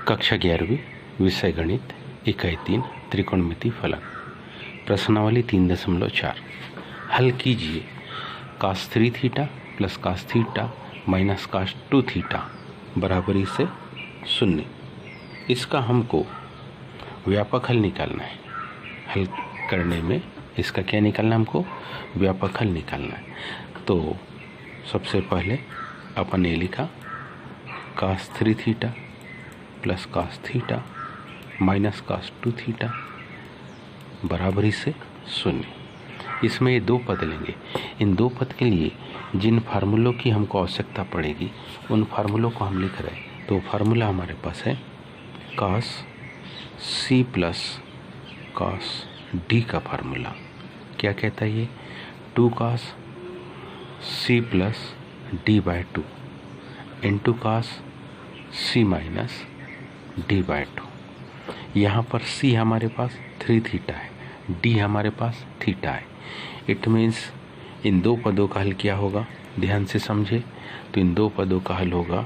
कक्षा 11वीं विषय गणित इकाई 3 त्रिकोणमिति फलन प्रश्नावली 3.4 हल कीजिए cos 3 theta plus cos theta minus cos 2 theta बराबरी से 0। इसका हमको व्यापक हल निकालना है। हल करने में इसका क्या निकालना है, हमको व्यापक हल निकालना है। तो सबसे पहले अपन ने लिखा cos 3 theta plus cos theta minus cos 2 theta बराबरी से 0। इसमें ये दो पद लेंगे। इन दो पद के लिए जिन फार्मूलों की हमको आवश्यकता पड़ेगी उन फार्मूलों को हम लिख रहे हैं। तो फार्मूला हमारे पास है cos c plus cos d का फार्मूला क्या कहता है, ये 2 cos c plus d by 2 into cos c minus d by 2। यहाँ पर c हमारे पास 3 थीटा है, d हमारे पास थीटा है। इट मीन्स इन दो पदों का हल क्या होगा, ध्यान से समझे। तो इन दो पदों का हल होगा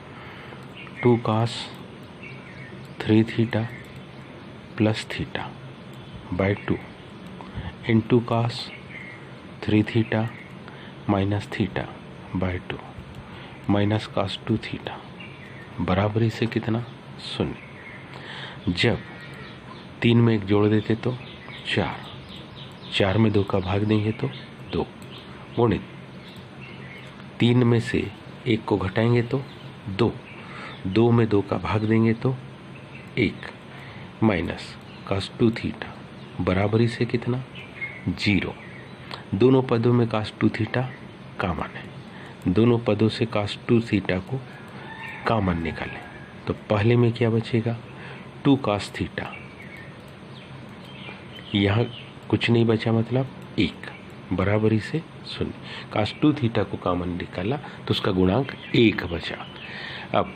2 cos 3 theta plus theta by 2 into cos 3 theta minus theta by 2 minus cos 2 theta बराबरी से कितना, 0। जब 3 में 1 जोड़ देते तो 4 में 2 का भाग देंगे तो 2 गुणित 3 में से 1 को घटाएंगे तो 2 में 2 का भाग देंगे तो 1 माइनस cos 2 थीटा बराबरी से कितना, 0। दोनों पदों में cos 2 थीटा कॉमन है। दोनों पदों से cos 2 थीटा को कॉमन निकालें तो पहले में क्या बचेगा, 2 cos थीटा। यहाँ कुछ नहीं बचा, मतलब 1 बराबरी से 0। cos 2 थीटा को कॉमन निकाला तो उसका गुणांक 1 बचा। अब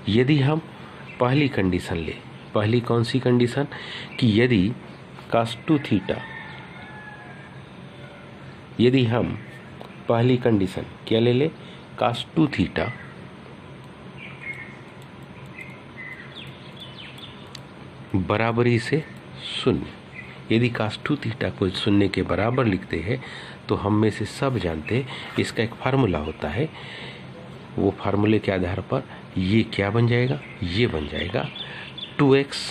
यदि हम पहली कंडीशन ले, पहली कौन सी कंडीशन, कि यदि cos 2 थीटा, यदि हम पहली कंडीशन क्या ले ले, cos 2 थीटा बराबरी से 0। यदि cos 2 थीटा को 0 के बराबर लिखते हैं तो हम में से सब जानते हैं इसका एक फार्मूला होता है। वो फार्मूले के आधार पर ये क्या बन जाएगा, ये बन जाएगा 2x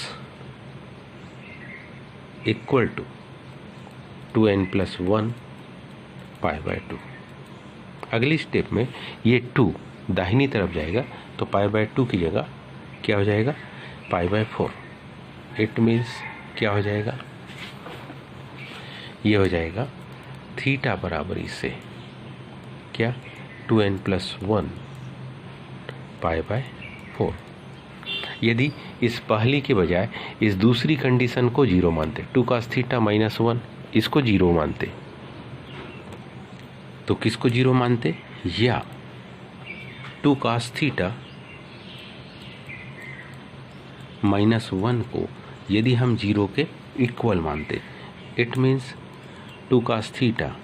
equal to 2n plus 1 pi by 2। अगली स्टेप में ये 2 दाहिनी तरफ जाएगा तो पाई बाय 2 की जगह क्या हो जाएगा, पाई बाय 4। इट मीन्स क्या हो जाएगा, ये हो जाएगा थीटा बराबरी से क्या, 2n प्लस 1 पाई बाय 4। यदि इस पहली के बजाय इस दूसरी कंडीशन को 0 मानते, 2 cos थीटा माइनस 1, इसको 0 मानते तो किसको 0 मानते, या 2 cos थीटा माइनस 1 को यदि हम 0 के इक्वल मानते, it means 2 cos theta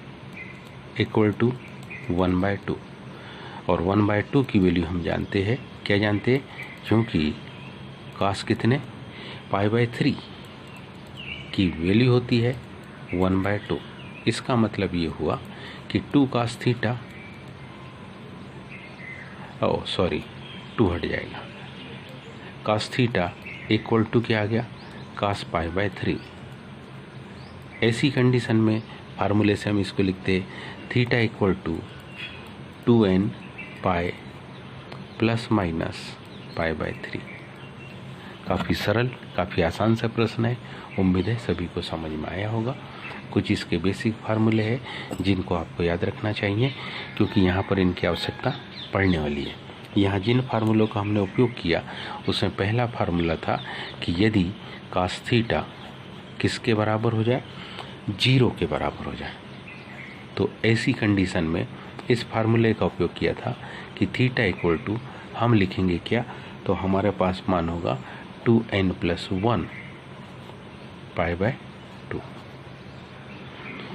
equal to 1 by 2। और 1 बाय 2 की वैल्यू हम जानते हैं, क्या जानते हैं, क्योंकि cos कितने, पाई बाय 3 की वैल्यू होती है 1 बाय 2। इसका मतलब ये हुआ कि 2 cos थीटा, 2 हट जाएगा, cos थीटा इक्वल टू क्या आ गया, cos पाई बाय 3। ऐसी कंडीशन में फार्मूले से हम इसको लिखते theta equal to 2n pi plus minus pi by 3। काफ़ी सरल, काफ़ी आसान सा प्रश्न है। उम्मीद है सभी को समझ में आया होगा। कुछ इसके बेसिक फार्मूले हैं जिनको आपको याद रखना चाहिए, क्योंकि यहाँ पर इनकी आवश्यकता पड़ने वाली है। यहाँ जिन फार्मूलों का हमने उपयोग किया उसमें पहला फार्मूला था कि यदि cos थीटा किसके बराबर हो जाए, 0 के बराबर हो जाए, तो ऐसी कंडीशन में इस फार्मूले का उपयोग किया था कि थीटा इक्वल टू हम लिखेंगे क्या, तो हमारे पास मान होगा 2n प्लस 1 पाई बाय 2।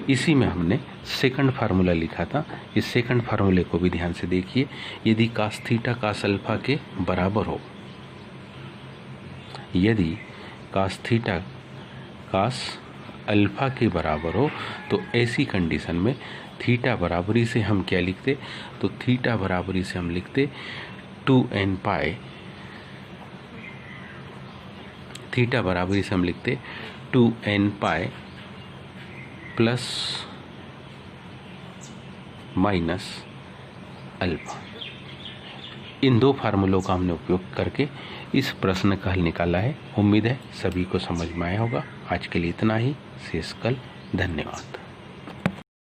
इसी में हमने सेकंड फार्मूला लिखा था। इस सेकंड फार्मूले को भी ध्यान से देखिए। यदि cos थीटा cos अल्फा के बराबर हो यदि कास थीटा कास अल्फा के बराबर हो तो ऐसी कंडीशन में थीटा बराबरी से हम क्या लिखते, तो थीटा बराबरी से हम लिखते 2n पाई, थीटा बराबरी से हम लिखते 2n pi plus minus alpha. इन दो फार्मूलों का हमने उपयोग करके इस प्रश्न का हल निकाला है। उम्मीद है सभी को समझ में आया होगा। आज के लिए इतना ही, शेष कल। धन्यवाद।